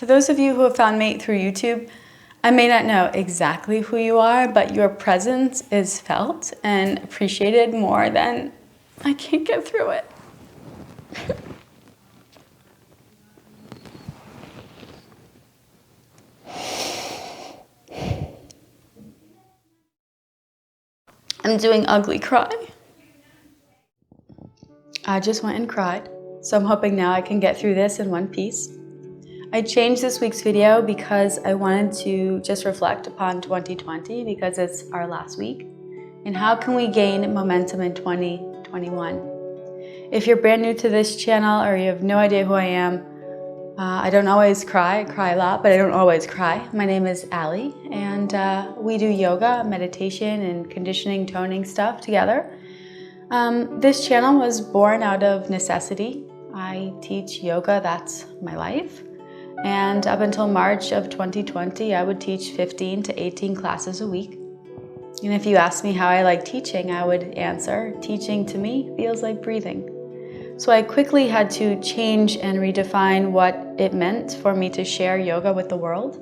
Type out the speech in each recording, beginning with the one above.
For those of you who have found me through YouTube, I may not know exactly who you are, but your presence is felt and appreciated more than I can't get through it. I'm doing ugly cry. I just went and cried, so I'm hoping now I can get through this in one piece. I changed this week's video because I wanted to just reflect upon 2020 because it's our last week. And how can we gain momentum in 2021? If you're brand new to this channel or you have no idea who I am, I don't always cry. I cry a lot, but I don't always cry. My name is Allie, and we do yoga, meditation, and conditioning, toning stuff together. This channel was born out of necessity. I teach yoga, that's my life. And up until March of 2020, I would teach 15 to 18 classes a week. And if you asked me how I like teaching, I would answer, teaching to me feels like breathing. So I quickly had to change and redefine what it meant for me to share yoga with the world.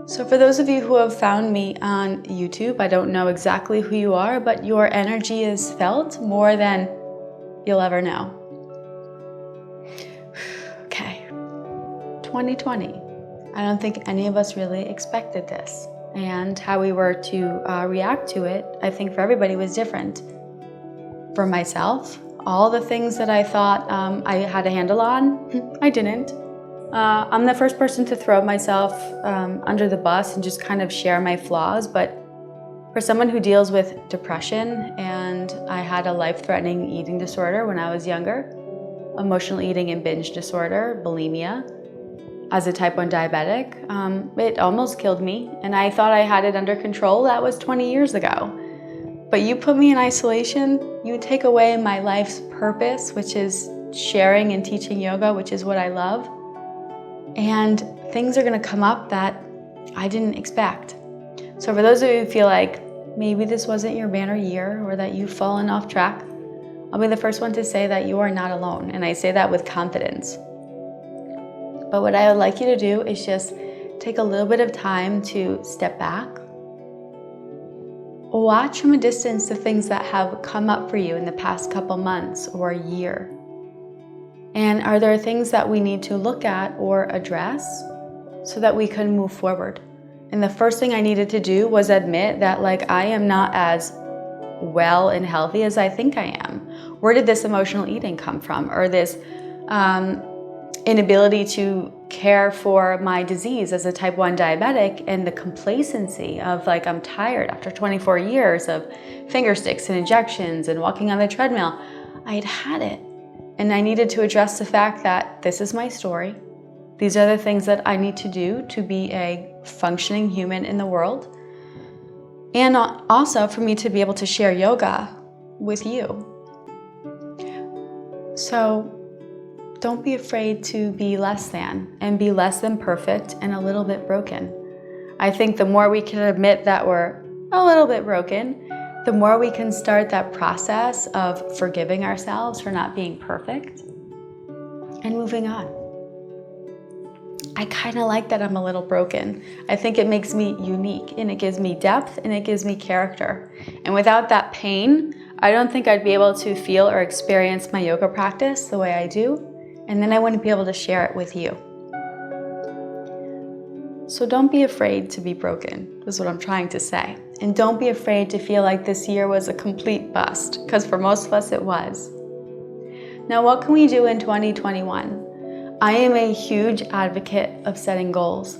So for those of you who have found me on YouTube, I don't know exactly who you are, but your energy is felt more than you'll ever know. 2020. I don't think any of us really expected this. And how we were to react to it, I think for everybody was different. For myself, all the things that I thought I had a handle on, I didn't. I'm the first person to throw myself under the bus and just kind of share my flaws, but for someone who deals with depression, and I had a life-threatening eating disorder when I was younger, emotional eating and binge disorder, bulimia, as a type 1 diabetic, it almost killed me, and I thought I had it under control. That was 20 years ago. But you put me in isolation, you take away my life's purpose, which is sharing and teaching yoga, which is what I love, and things are gonna come up that I didn't expect. So for those of you who feel like maybe this wasn't your banner year or that you've fallen off track, I'll be the first one to say that you are not alone, and I say that with confidence. But what I would like you to do is just take a little bit of time to step back. Watch from a distance the things that have come up for you in the past couple months or year. And are there things that we need to look at or address so that we can move forward? And the first thing I needed to do was admit that I am not as well and healthy as I think I am. Where did this emotional eating come from? Or this inability to care for my disease as a type 1 diabetic, and the complacency of I'm tired after 24 years of finger sticks and injections and walking on the treadmill. I had it, and I needed to address the fact that this is my story. These are the things that I need to do to be a functioning human in the world, and also for me to be able to share yoga with you. So don't be afraid to be less than, and be less than perfect and a little bit broken. I think the more we can admit that we're a little bit broken, the more we can start that process of forgiving ourselves for not being perfect and moving on. I kind of like that I'm a little broken. I think it makes me unique, and it gives me depth, and it gives me character. And without that pain, I don't think I'd be able to feel or experience my yoga practice the way I do. And then I wouldn't be able to share it with you. So don't be afraid to be broken, is what I'm trying to say. And don't be afraid to feel like this year was a complete bust, because for most of us it was. Now, what can we do in 2021? I am a huge advocate of setting goals.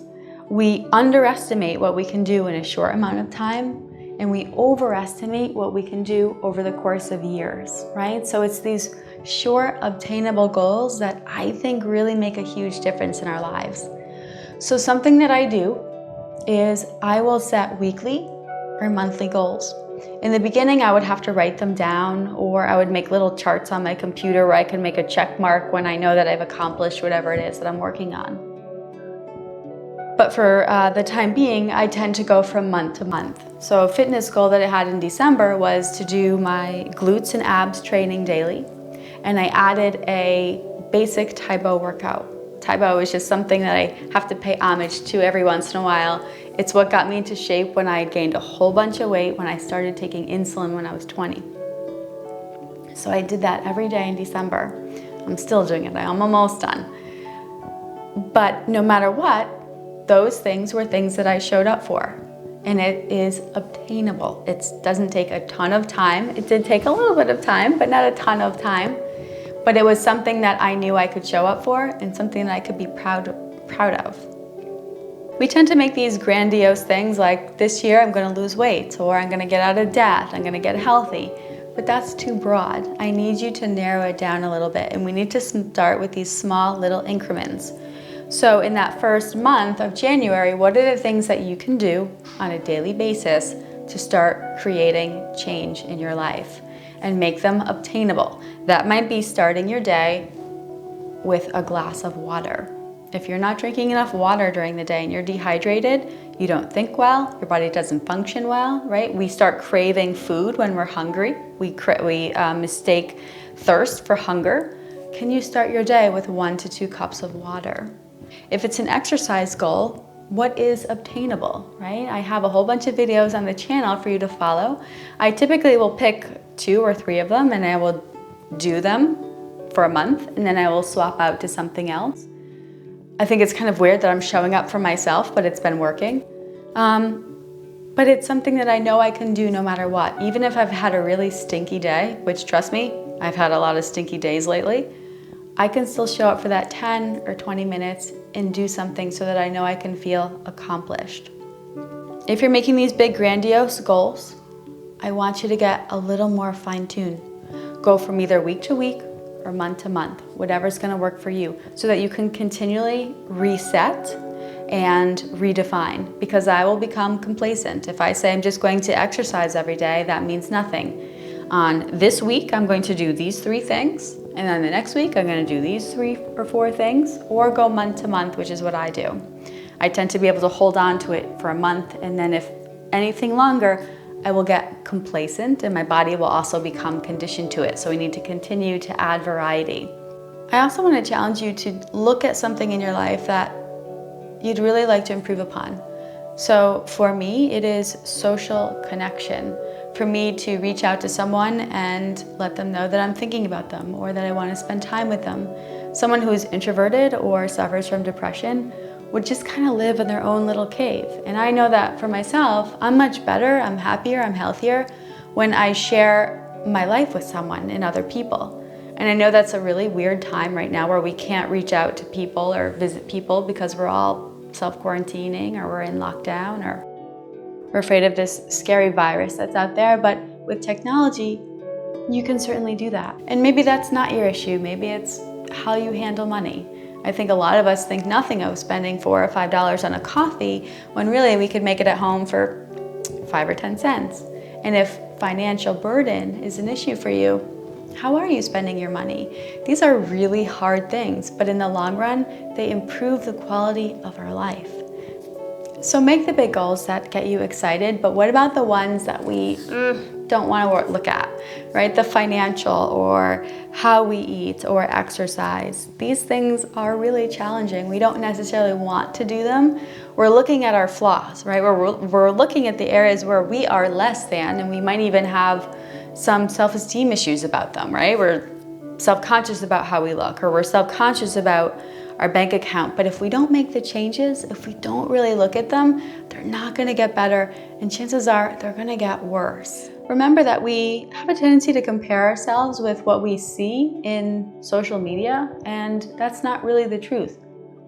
We underestimate what we can do in a short amount of time, and we overestimate what we can do over the course of years, right? So it's these short, obtainable goals that I think really make a huge difference in our lives. So something that I do is I will set weekly or monthly goals. In the beginning, I would have to write them down, or I would make little charts on my computer where I can make a check mark when I know that I've accomplished whatever it is that I'm working on. But for the time being, I tend to go from month to month. So a fitness goal that I had in December was to do my glutes and abs training daily. And I added a basic Taebo workout. Taebo is just something that I have to pay homage to every once in a while. It's what got me into shape when I gained a whole bunch of weight when I started taking insulin when I was 20. So I did that every day in December. I'm still doing it, I'm almost done. But no matter what, those things were things that I showed up for. And it is obtainable. It doesn't take a ton of time. It did take a little bit of time, but not a ton of time. But it was something that I knew I could show up for and something that I could be proud of. We tend to make these grandiose things like, this year I'm gonna lose weight, or I'm gonna get out of debt, I'm gonna get healthy. But that's too broad. I need you to narrow it down a little bit, and we need to start with these small little increments. So in that first month of January, what are the things that you can do on a daily basis to start creating change in your life and make them obtainable? That might be starting your day with a glass of water. If you're not drinking enough water during the day and you're dehydrated, you don't think well, your body doesn't function well, right? We start craving food when we're hungry. We mistake thirst for hunger. Can you start your day with 1 to 2 cups of water? If it's an exercise goal, what is obtainable, right? I have a whole bunch of videos on the channel for you to follow. I typically will pick 2 or 3 of them and I will do them for a month and then I will swap out to something else. I think it's kind of weird that I'm showing up for myself, but it's been working. But it's something that I know I can do no matter what. Even if I've had a really stinky day, which trust me, I've had a lot of stinky days lately, I can still show up for that 10 or 20 minutes and do something so that I know I can feel accomplished. If you're making these big grandiose goals, I want you to get a little more fine-tuned. Go from either week to week or month to month, whatever's gonna work for you, so that you can continually reset and redefine, because I will become complacent. If I say I'm just going to exercise every day, that means nothing. On this week, I'm going to do these 3 things, and then the next week, I'm gonna do these 3 or 4 things, or go month to month, which is what I do. I tend to be able to hold on to it for a month, and then if anything longer, I will get complacent, and my body will also become conditioned to it. So we need to continue to add variety. I also want to challenge you to look at something in your life that you'd really like to improve upon. So for me, it is social connection. For me to reach out to someone and let them know that I'm thinking about them or that I want to spend time with them. Someone who's introverted or suffers from depression would just kind of live in their own little cave. And I know that for myself, I'm much better, I'm happier, I'm healthier when I share my life with someone and other people. And I know that's a really weird time right now where we can't reach out to people or visit people because we're all self-quarantining or we're in lockdown or we're afraid of this scary virus that's out there. But with technology, you can certainly do that. And maybe that's not your issue. Maybe it's how you handle money. I think a lot of us think nothing of spending $4 or $5 on a coffee when really we could make it at home for 5 or 10 cents. And if financial burden is an issue for you, how are you spending your money? These are really hard things, but in the long run, they improve the quality of our life. So make the big goals that get you excited, but what about the ones that we don't want to look at, right? The financial or how we eat or exercise. These things are really challenging. We don't necessarily want to do them. We're looking at our flaws, right? We're looking at the areas where we are less than, and we might even have some self-esteem issues about them, right? We're self-conscious about how we look, or we're self-conscious about our bank account. But if we don't make the changes, if we don't really look at them, they're not gonna get better, and chances are they're gonna get worse. Remember that we have a tendency to compare ourselves with what we see in social media, and that's not really the truth.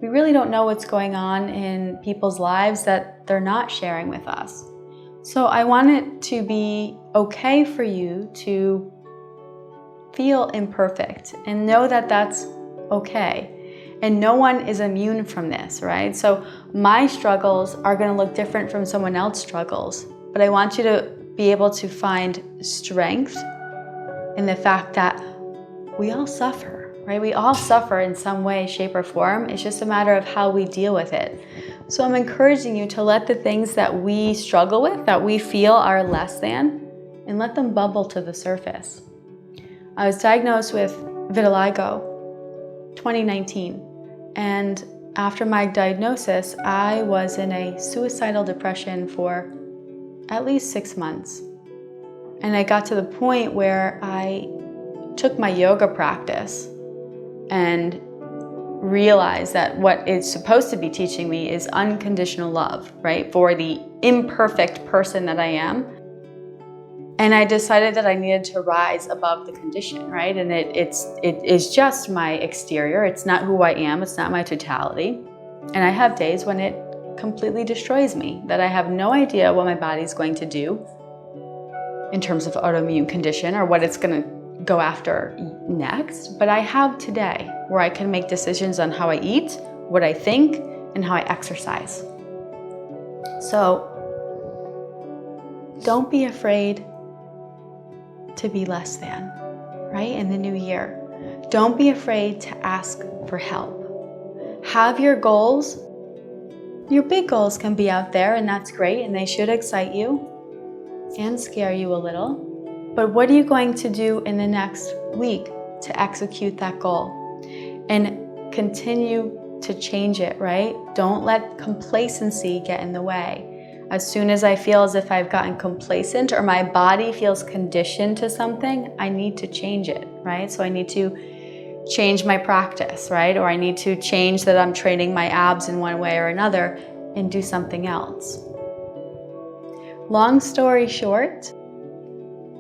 We really don't know what's going on in people's lives that they're not sharing with us. So I want it to be okay for you to feel imperfect and know that that's okay. And no one is immune from this, right? So my struggles are gonna look different from someone else's struggles, but I want you to be able to find strength in the fact that we all suffer, right? We all suffer in some way, shape, or form. It's just a matter of how we deal with it. So I'm encouraging you to let the things that we struggle with, that we feel are less than, and let them bubble to the surface. I was diagnosed with vitiligo 2019. And after my diagnosis, I was in a suicidal depression for at least 6 months. And I got to the point where I took my yoga practice and realized that what it's supposed to be teaching me is unconditional love, right? For the imperfect person that I am. And I decided that I needed to rise above the condition, right? And it is just my exterior. It's not who I am. It's not my totality. And I have days when it completely destroys me, that I have no idea what my body's going to do in terms of autoimmune condition or what it's going to go after next. But I have today where I can make decisions on how I eat, what I think, and how I exercise. So don't be afraid to be less than, right? In the new year. Don't be afraid to ask for help. Have your goals. Your big goals can be out there, and that's great, and they should excite you and scare you a little. But what are you going to do in the next week to execute that goal? And continue to change it, right? Don't let complacency get in the way. As soon as I feel as if I've gotten complacent or my body feels conditioned to something, I need to change it, right? So I need to change my practice, right? Or I need to change that I'm training my abs in one way or another and do something else. Long story short,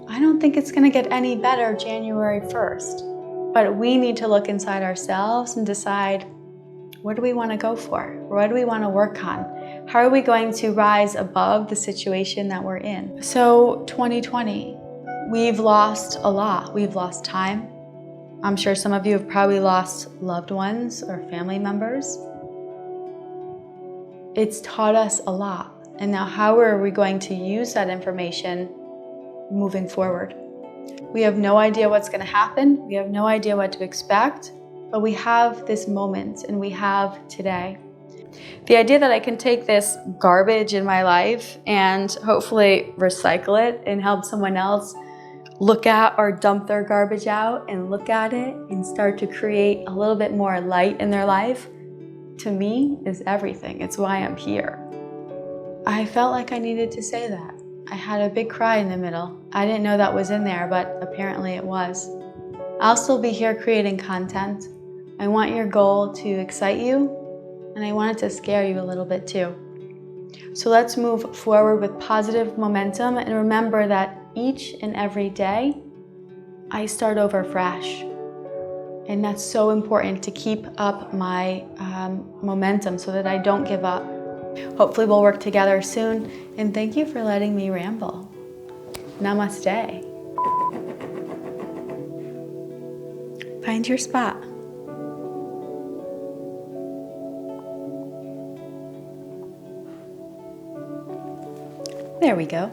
I don't think it's going to get any better January 1st, but we need to look inside ourselves and decide, what do we want to go for? What do we want to work on? How are we going to rise above the situation that we're in? So 2020, we've lost a lot. We've lost time. I'm sure some of you have probably lost loved ones or family members. It's taught us a lot. And now how are we going to use that information moving forward? We have no idea what's going to happen. We have no idea what to expect, but we have this moment and we have today. The idea that I can take this garbage in my life and hopefully recycle it and help someone else look at or dump their garbage out and look at it and start to create a little bit more light in their life, to me, is everything. It's why I'm here. I felt like I needed to say that. I had a big cry in the middle. I didn't know that was in there, but apparently it was. I'll still be here creating content. I want your goal to excite you, and I want it to scare you a little bit too. So let's move forward with positive momentum and remember that each and every day, I start over fresh. And that's so important to keep up my momentum so that I don't give up. Hopefully we'll work together soon, and thank you for letting me ramble. Namaste. Find your spot. There we go.